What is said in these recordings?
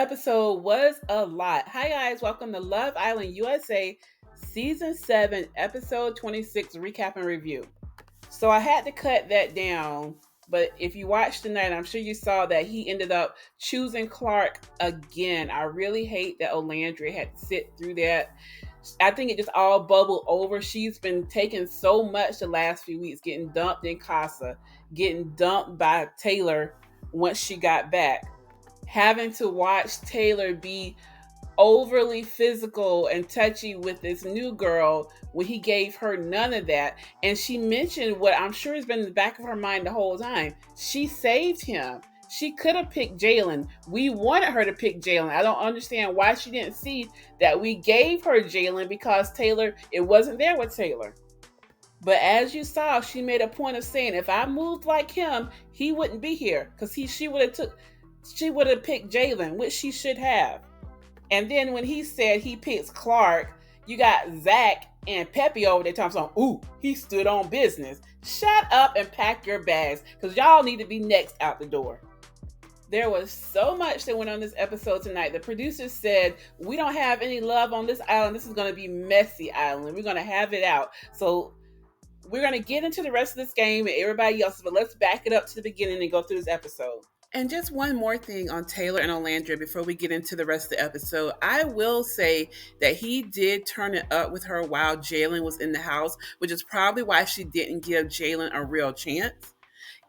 episode was a lot. Hi guys, welcome to Love Island USA Season 7, Episode 26 Recap and Review. So I had to cut that down, but if you watched tonight, I'm sure you saw that he ended up choosing Clark again. I really hate that Olandria had to sit through that. I think it just all bubbled over. She's been taking so much the last few weeks, getting dumped in Casa, getting dumped by Taylor once she got back, having to watch Taylor be overly physical and touchy with this new girl when he gave her none of that. And she mentioned what I'm sure has been in the back of her mind the whole time. She saved him. She could have picked Jalen. We wanted her to pick Jalen. I don't understand why she didn't see that we gave her Jalen because Taylor, it wasn't there with Taylor. But as you saw, she made a point of saying, if I moved like him, he wouldn't be here because she would have picked Jalen, which she should have. And then when he said he picks Clark, you got Zach and Pepe over there talking about, ooh, he stood on business. Shut up and pack your bags because y'all need to be next out the door. There was so much that went on this episode tonight. The producers said, we don't have any love on this island. This is going to be messy island. We're going to have it out. So we're going to get into the rest of this game and everybody else, but let's back it up to the beginning and go through this episode. And just one more thing on Taylor and Olandria before we get into the rest of the episode. I will say that he did turn it up with her while Jalen was in the house, which is probably why she didn't give Jalen a real chance.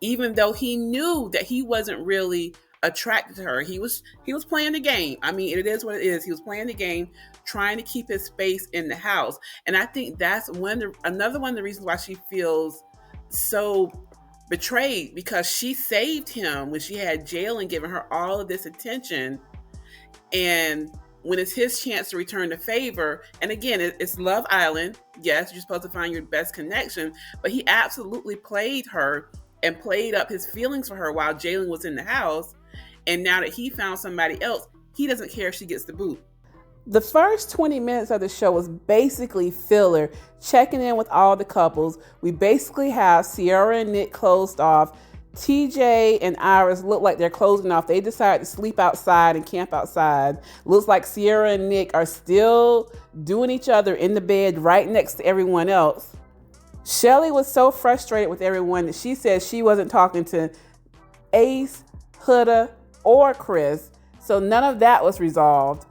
Even though he knew that he wasn't really attracted to her. He was playing the game. I mean, it is what it is. He was playing the game, trying to keep his space in the house. And I think that's another one of the reasons why she feels so betrayed, because she saved him when she had Jalen giving her all of this attention. And when it's his chance to return the favor, and again, it's Love Island. Yes, you're supposed to find your best connection, but he absolutely played her and played up his feelings for her while Jalen was in the house. And now that he found somebody else, he doesn't care if she gets the boot. The first 20 minutes of the show was basically filler, checking in with all the couples. We basically have Sierra and Nick closed off. TJ and Iris look like they're closing off. They decided to sleep outside and camp outside. Looks like Sierra and Nick are still doing each other in the bed right next to everyone else. Shelly was so frustrated with everyone that she said she wasn't talking to Ace, Huda, or Chris, so none of that was resolved.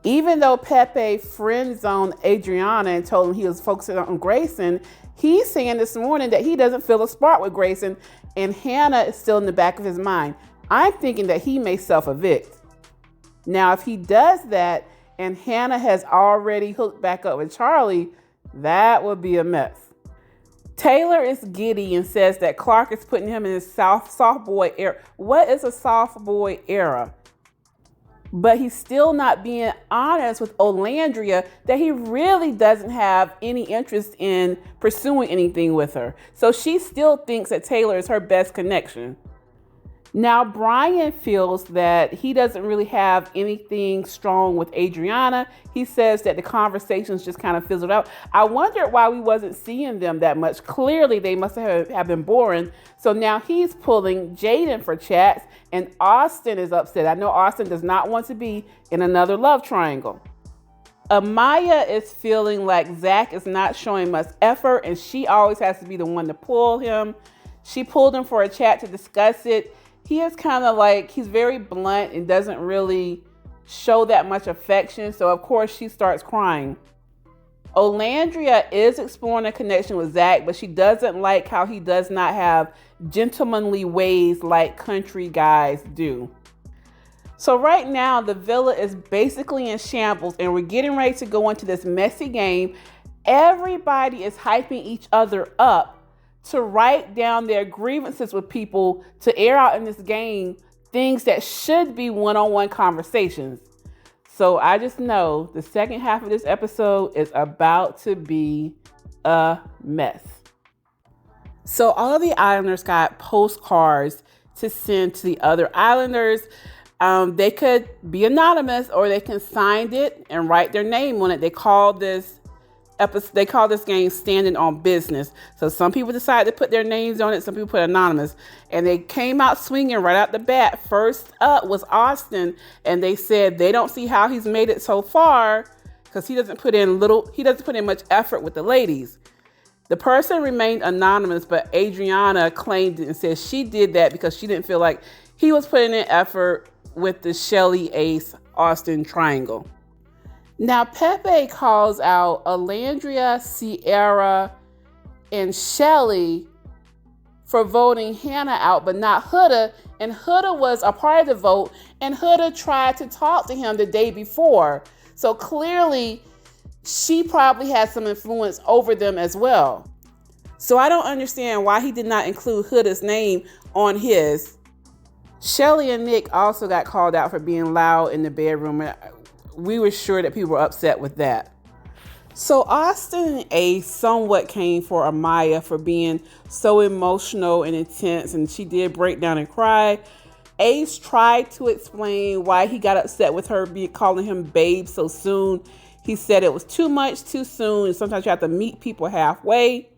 Even though Pepe friend-zoned Adriana and told him he was focusing on Grayson, he's saying this morning that he doesn't feel a spark with Grayson, and Hannah is still in the back of his mind. I'm thinking that he may self-evict. Now, if he does that, and Hannah has already hooked back up with Charlie, that would be a mess. Taylor is giddy and says that Clark is putting him in his soft boy era. What is a soft boy era? But he's still not being honest with Olandria that he really doesn't have any interest in pursuing anything with her. So she still thinks that Taylor is her best connection. Now, Brian feels that he doesn't really have anything strong with Adriana. He says that the conversations just kind of fizzled out. I wondered why we wasn't seeing them that much. Clearly, they must have been boring. So now he's pulling Jaden for chats, and Austin is upset. I know Austin does not want to be in another love triangle. Amaya is feeling like Zach is not showing much effort, and she always has to be the one to pull him. She pulled him for a chat to discuss it. He is kind of like, he's very blunt and doesn't really show that much affection. So, of course, she starts crying. Olandria is exploring a connection with Zach, but she doesn't like how he does not have gentlemanly ways like country guys do. So right now, the villa is basically in shambles, and we're getting ready to go into this messy game. Everybody is hyping each other up to write down their grievances with people to air out in this game, things that should be one-on-one conversations. So I just know the second half of this episode is about to be a mess. So all of the islanders got postcards to send to the other islanders. They could be anonymous or they can sign it and write their name on it. They call this They call this game Standing on Business. So some people decided to put their names on it. Some people put anonymous. And they came out swinging right out the bat. First up was Austin. And they said they don't see how he's made it so far because he doesn't put in much effort with the ladies. The person remained anonymous, but Adriana claimed it and said she did that because she didn't feel like he was putting in effort with the Shelly, Ace, Austin triangle. Now, Pepe calls out Olandria, Sierra, and Shelly for voting Hannah out, but not Huda. And Huda was a part of the vote, and Huda tried to talk to him the day before. So clearly, she probably had some influence over them as well. So I don't understand why he did not include Huda's name on his. Shelly and Nick also got called out for being loud in the bedroom. We were sure that people were upset with that. So Austin and Ace somewhat came for Amaya for being so emotional and intense, and she did break down and cry. Ace tried to explain why he got upset with her calling him babe so soon. He said it was too much too soon, and sometimes you have to meet people halfway.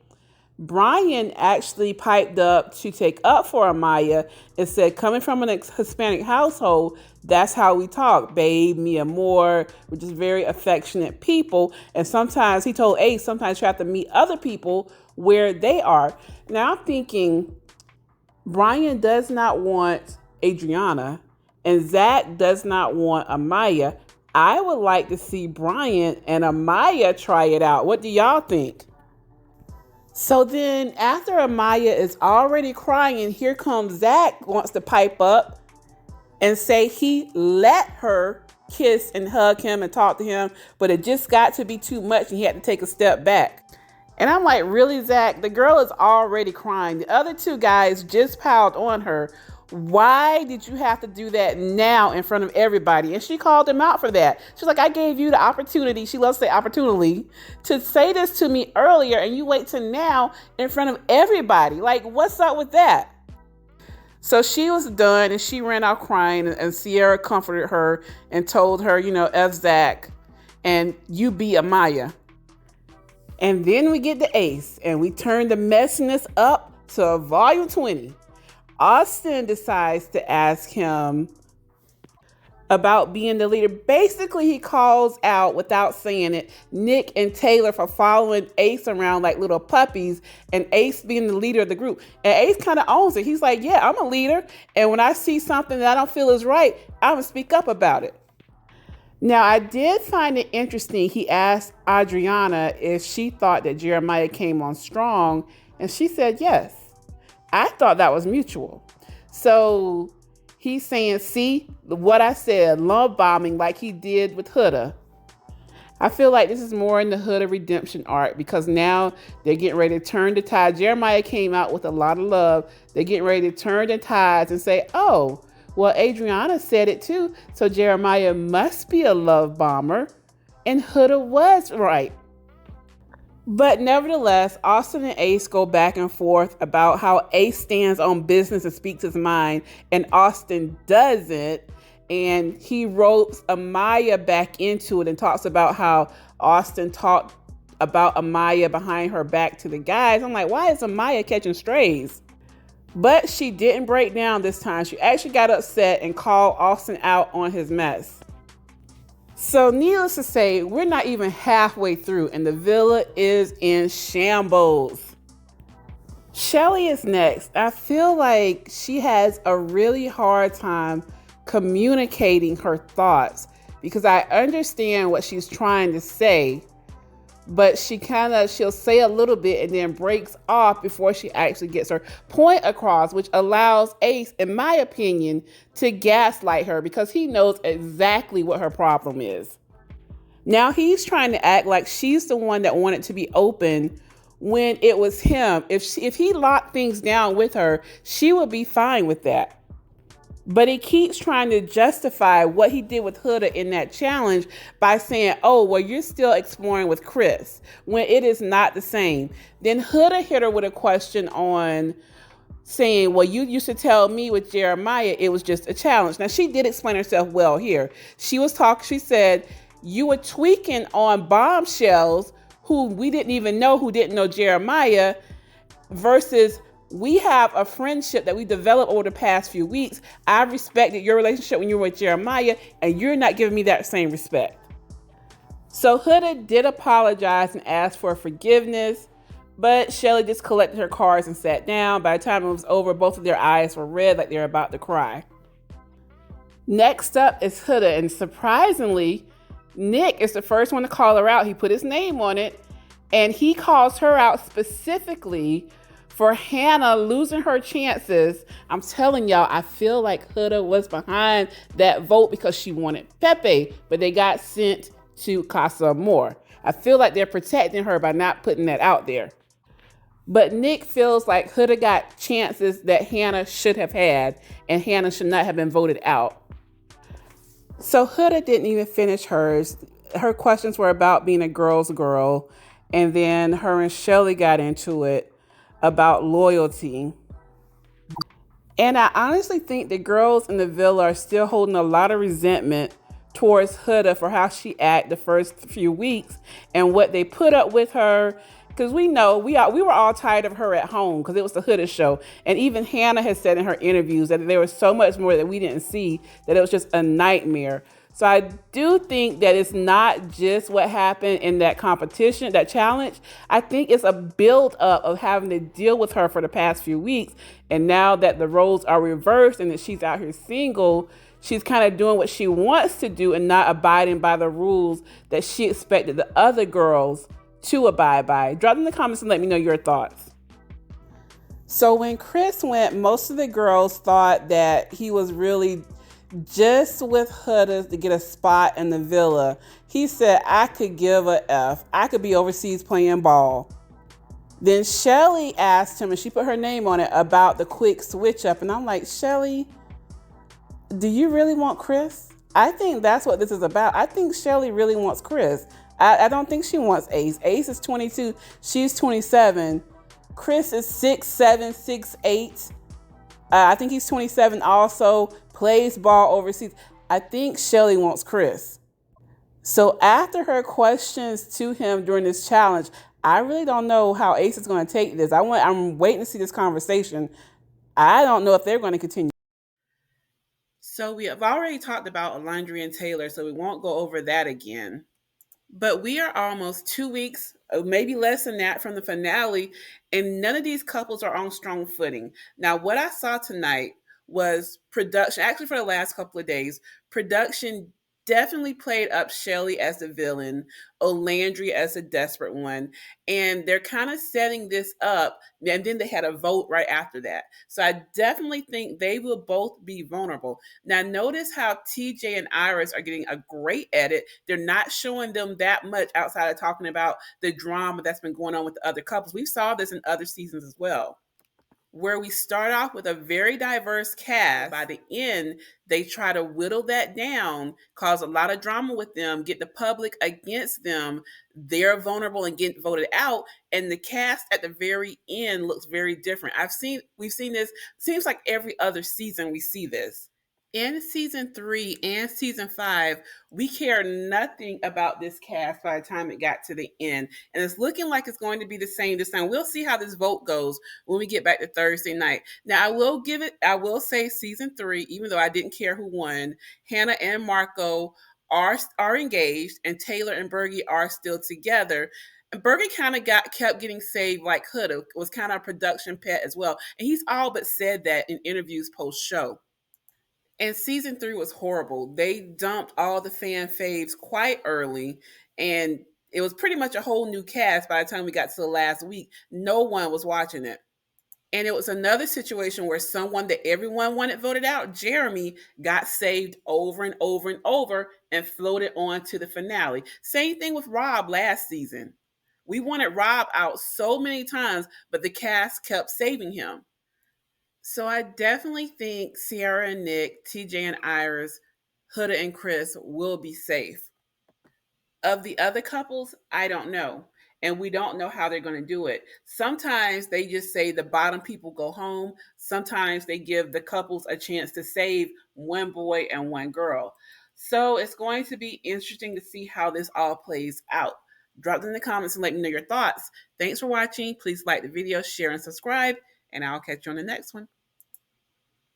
Brian actually piped up to take up for Amaya and said, coming from an Hispanic household, that's how we talk, babe, mi amor. We're just very affectionate people. And sometimes, he told Ace, sometimes you have to meet other people where they are. Now I'm thinking, Brian does not want Adriana, and Zach does not want Amaya. I would like to see Brian and Amaya try it out. What do y'all think? So then after Amaya is already crying, here comes Zach, wants to pipe up and say he let her kiss and hug him and talk to him, but it just got to be too much and he had to take a step back. And I'm like, really, Zach? The girl is already crying. The other two guys just piled on her. Why did you have to do that now in front of everybody? And she called him out for that. She's like, I gave you the opportunity. She loves to say opportunity to say this to me earlier, and you wait till now in front of everybody. Like, what's up with that? So she was done and she ran out crying, and Sierra comforted her and told her, F Zach and you be Amaya. And then we get to Ace and we turn the messiness up to volume 20. Austin decides to ask him about being the leader. Basically, he calls out, without saying it, Nick and Taylor for following Ace around like little puppies, and Ace being the leader of the group. And Ace kind of owns it. He's like, yeah, I'm a leader. And when I see something that I don't feel is right, I'm going to speak up about it. Now, I did find it interesting. He asked Adriana if she thought that Jeremiah came on strong, and she said yes. I thought that was mutual. So he's saying, see what I said, love bombing like he did with Huda. I feel like this is more in the Huda redemption arc because now they're getting ready to turn the tide. Jeremiah came out with a lot of love. They're getting ready to turn the tides and say, oh, well, Adriana said it too. So Jeremiah must be a love bomber. And Huda was right. But nevertheless, Austin and Ace go back and forth about how Ace stands on business and speaks his mind, and Austin doesn't. And he ropes Amaya back into it and talks about how Austin talked about Amaya behind her back to the guys. I'm like, why is Amaya catching strays? But she didn't break down this time. She actually got upset and called Austin out on his mess. So needless to say, we're not even halfway through and the villa is in shambles. Shelly is next. I feel like she has a really hard time communicating her thoughts because I understand what she's trying to say, but she'll say a little bit and then breaks off before she actually gets her point across, which allows Ace, in my opinion, to gaslight her because he knows exactly what her problem is. Now he's trying to act like she's the one that wanted to be open when it was him. If he locked things down with her, she would be fine with that. But he keeps trying to justify what he did with Huda in that challenge by saying, oh, well, you're still exploring with Chris, when it is not the same. Then Huda hit her with a question on saying, well, you used to tell me with Jeremiah it was just a challenge. Now, she did explain herself well here. She said, you were tweaking on bombshells. who we didn't even know, who didn't know Jeremiah, versus we have a friendship that we developed over the past few weeks. I respected your relationship when you were with Jeremiah, and you're not giving me that same respect. So Huda did apologize and ask for forgiveness, but Shelly just collected her cards and sat down. By the time it was over, both of their eyes were red like they were about to cry. Next up is Huda, and surprisingly, Nick is the first one to call her out. He put his name on it, and he calls her out specifically for Hannah losing her chances. I'm telling y'all, I feel like Huda was behind that vote because she wanted Pepe, but they got sent to Casa Amor. I feel like they're protecting her by not putting that out there. But Nick feels like Huda got chances that Hannah should have had, and Hannah should not have been voted out. So Huda didn't even finish hers. Her questions were about being a girl's girl, and then her and Shelly got into it about loyalty. And I honestly think the girls in the villa are still holding a lot of resentment towards Huda for how she acted the first few weeks and what they put up with her. Because we know we were all tired of her at home because it was the Huda show. And even Hannah has said in her interviews that there was so much more that we didn't see, that it was just a nightmare. So I do think that it's not just what happened in that competition, that challenge. I think it's a build up of having to deal with her for the past few weeks. And now that the roles are reversed and that she's out here single, she's kind of doing what she wants to do and not abiding by the rules that she expected the other girls to abide by. Drop in the comments and let me know your thoughts. So when Chris went, most of the girls thought that he was really just with Huda to get a spot in the villa. He said, I could give a F. I could be overseas playing ball. Then Shelly asked him, and she put her name on it, about the quick switch up. And I'm like, Shelly, do you really want Chris? I think that's what this is about. I think Shelly really wants Chris. I don't think she wants Ace. Ace is 22. She's 27. Chris is 6'7", 6'8". I think he's 27 also, plays ball overseas. I think Shelly wants Chris. So after her questions to him during this challenge, I really don't know how Ace is going to take this. I'm waiting to see this conversation. I don't know if they're going to continue. So we have already talked about Olandria and Taylor, so we won't go over that again. But we are almost 2 weeks, maybe less than that, from the finale, and none of these couples are on strong footing. Now, what I saw tonight was production, actually for the last couple of days, production definitely played up Shelly as the villain, Olandria as the desperate one, and they're kind of setting this up, and then they had a vote right after that. So I definitely think they will both be vulnerable. Now, notice how TJ and Iris are getting a great edit. They're not showing them that much outside of talking about the drama that's been going on with the other couples. We saw this in other seasons as well, where we start off with a very diverse cast. By the end, they try to whittle that down, cause a lot of drama with them, get the public against them. They're vulnerable and get voted out. And the cast at the very end looks very different. We've seen this, seems like every other season we see this. In season 3 and season 5, we care nothing about this cast by the time it got to the end. And it's looking like it's going to be the same this time. We'll see how this vote goes when we get back to Thursday night. Now, I will say season 3, even though I didn't care who won, Hannah and Marco are engaged, and Taylor and Bergie are still together. And Bergie kind of kept getting saved, like Huda was kind of a production pet as well. And he's all but said that in interviews post-show. And season 3 was horrible. They dumped all the fan faves quite early, and it was pretty much a whole new cast by the time we got to the last week. No one was watching it. And it was another situation where someone that everyone wanted voted out, Jeremy, got saved over and over and over and floated on to the finale. Same thing with Rob last season. We wanted Rob out so many times, but the cast kept saving him. So I definitely think Sierra and Nick, TJ and Iris, Huda and Chris will be safe. Of the other couples, I don't know. And we don't know how they're going to do it. Sometimes they just say the bottom people go home. Sometimes they give the couples a chance to save one boy and one girl. So it's going to be interesting to see how this all plays out. Drop them in the comments and let me know your thoughts. Thanks for watching. Please like the video, share, and subscribe, and I'll catch you on the next one.